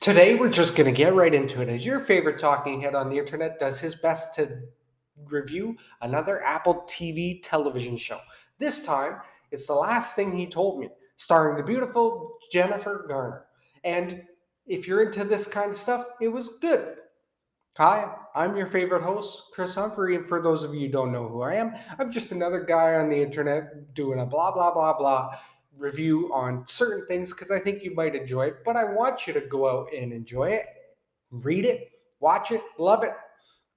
Today, we're just going to get right into it as your favorite talking head on the internet does his best to review another Apple TV television show. This time, it's the last thing he told me, starring the beautiful Jennifer Garner. And if you're into this kind of stuff, it was good. Hi, I'm your favorite host, Chris Humphrey, and for those of you who don't know who I am, I'm just another guy on the internet doing a blah blah blah blah review on certain things because I think you might enjoy it, but I want you to go out and enjoy it, read it, watch it, love it,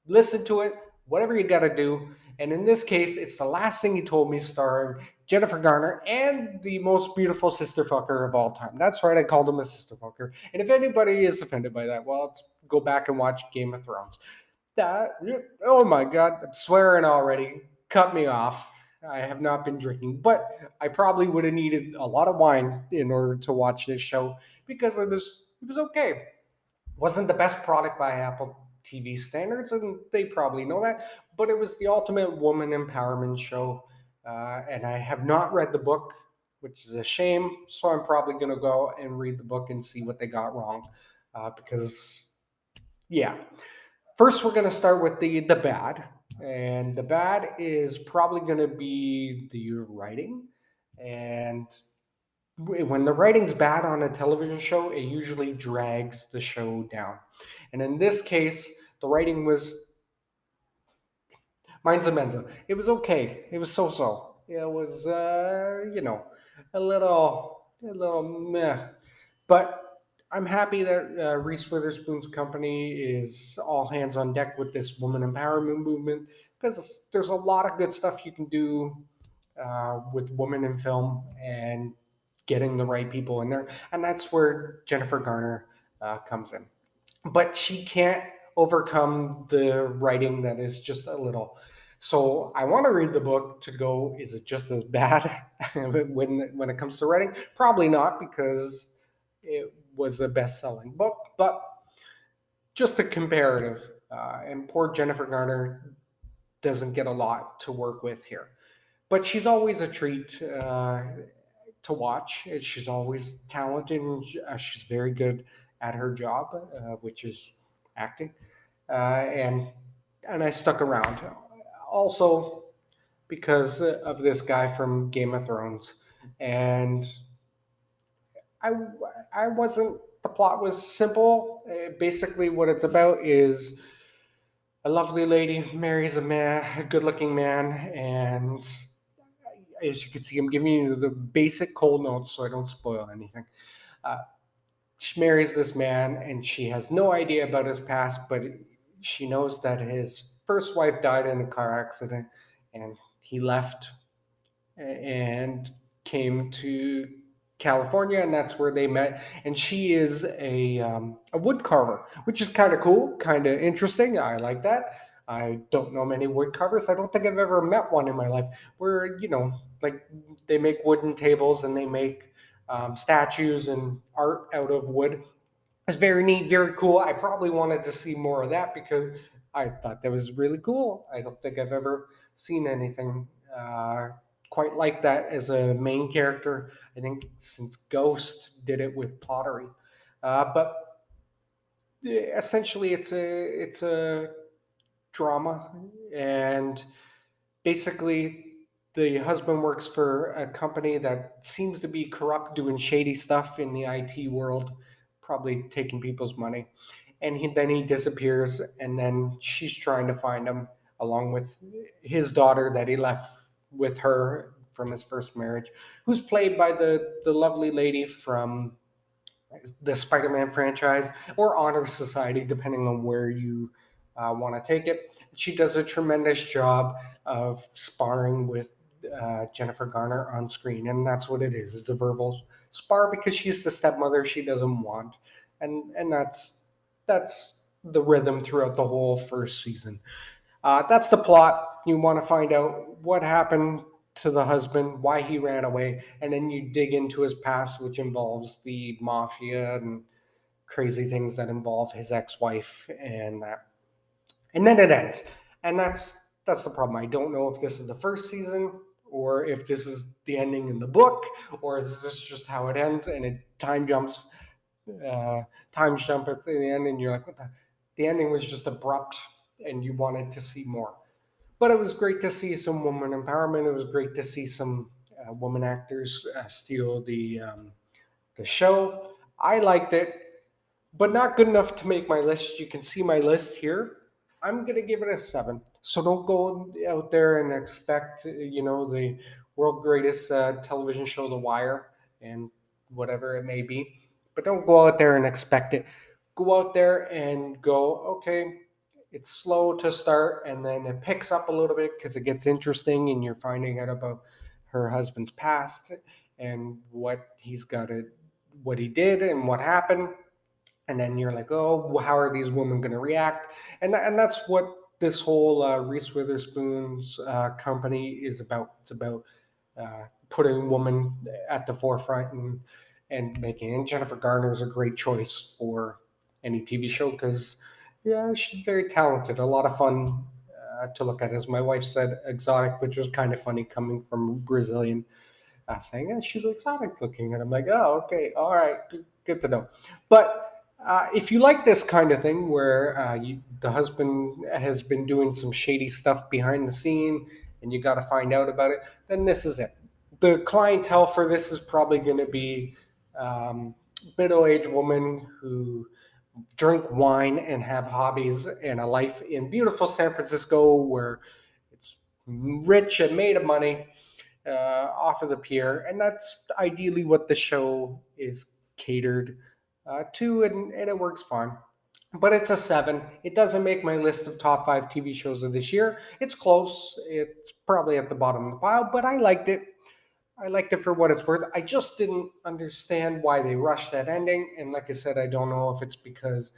listen to it, whatever you got to do. And in this case, it's the last thing he told me, starring Jennifer Garner and the most beautiful sister fucker of all time. That's right, I called him a sister fucker. And if anybody is offended by that, well, go back and watch Game of Thrones. That, oh my God, I'm swearing already. Cut me off. I have not been drinking, but I probably would have needed a lot of wine in order to watch this show because it was okay. Wasn't the best product by Apple TV standards, and they probably know that. But it was the ultimate woman empowerment show, and I have not read the book, which is a shame. So I'm probably going to go and read the book and see what they got wrong, because yeah. First, we're going to start with the bad, and the bad is probably going to be the writing, and when the writing's bad on a television show, it usually drags the show down. And in this case, the writing was mine's a menza. It was okay. It was so-so. It was, a little meh. But I'm happy that Reese Witherspoon's company is all hands on deck with this woman empowerment movement because there's a lot of good stuff you can do with women in film and getting the right people in there. And that's where Jennifer Garner comes in. But she can't overcome the writing that is just a little. So I want to read the book to go, is it just as bad when it comes to writing? Probably not, because it was a best-selling book, but just a comparative. And poor Jennifer Garner doesn't get a lot to work with here. But she's always a treat to watch. She's always talented, and she's very good at her job, which is acting. And I stuck around. Also, because of this guy from Game of Thrones, and I I wasn't. The plot was simple. Basically, what it's about is a lovely lady marries a man, a good-looking man, and as you can see, I'm giving you the basic cold notes so I don't spoil anything. Uh, she marries this man, and she has no idea about his past, but she knows that his first wife died in a car accident, and he left and came to California, and that's where they met. And she is a wood carver, which is kind of cool, kind of interesting. I like that. I don't know many wood carvers. I don't think I've ever met one in my life where, like they make wooden tables and they make statues and art out of wood. It's very neat, very cool. I probably wanted to see more of that because I thought that was really cool. I don't think I've ever seen anything quite like that as a main character. I think since Ghost did it with pottery, but essentially it's a drama, and basically the husband works for a company that seems to be corrupt, doing shady stuff in the IT world, probably taking people's money. And then he disappears, and then she's trying to find him along with his daughter that he left with her from his first marriage, who's played by the lovely lady from the Spider-Man franchise or Honor Society, depending on where you want to take it. She does a tremendous job of sparring with Jennifer Garner on screen, and that's what it is. It's a verbal spar because she's the stepmother she doesn't want, and that's the rhythm throughout the whole first season. That's the plot. You want to find out what happened to the husband, why he ran away, and then you dig into his past, which involves the mafia and crazy things that involve his ex-wife and that. And then it ends. And that's the problem. I don't know if this is the first season or if this is the ending in the book or is this just how it ends and it time jumps. uh, time jump at the end, and you're like, what the? The ending was just abrupt, and you wanted to see more. But it was great to see some woman empowerment. It was great to see some woman actors steal the show. I liked it, but not good enough to make my list. You can see my list here. I'm gonna give it a 7. So don't go out there and expect the world greatest television show, The Wire, and whatever it may be. But don't go out there and expect it. Go out there and go, okay, it's slow to start, and then it picks up a little bit because it gets interesting, and you're finding out about her husband's past and what he did and what happened, and then you're like, oh, well, how are these women going to react? And that's what this whole Reese Witherspoon's company is about. It's about putting women at the forefront and making. And Jennifer Garner is a great choice for any TV show because yeah, she's very talented. A lot of fun to look at. As my wife said, exotic, which was kind of funny coming from Brazilian saying, yeah, she's exotic looking. And I'm like, oh, okay, all right, good to know. But if you like this kind of thing where the husband has been doing some shady stuff behind the scene and you got to find out about it, then this is it. The clientele for this is probably going to be middle-aged women who drink wine and have hobbies and a life in beautiful San Francisco where it's rich and made of money off of the pier, and that's ideally what the show is catered to, and it works fine. But it's a 7. It doesn't make my list of top 5 TV shows of this year. It's close. It's probably at the bottom of the pile, but I liked it. I liked it for what it's worth. I just didn't understand why they rushed that ending. And like I said, I don't know if it's because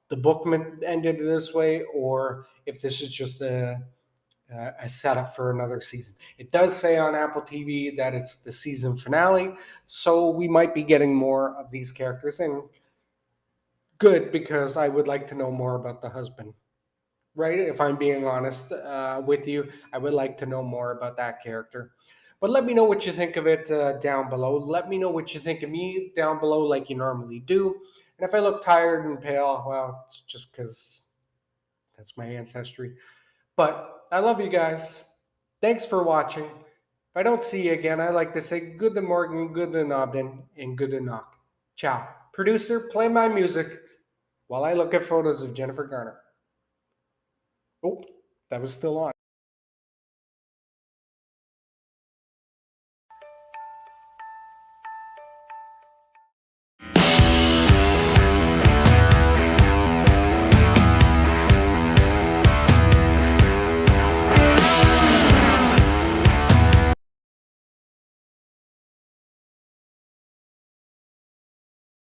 the book ended this way or if this is just a setup for another season. It does say on Apple TV that it's the season finale, so we might be getting more of these characters. And good, because I would like to know more about the husband. Right? If I'm being honest with you, I would like to know more about that character. But let me know what you think of it down below. Let me know what you think of me down below, like you normally do. And if I look tired and pale, well, it's just because that's my ancestry. But I love you guys. Thanks for watching. If I don't see you again, I like to say good to Morgan, good to Nobden, and good to knock. Ciao. Producer, play my music while I look at photos of Jennifer Garner. Oh, that was still on.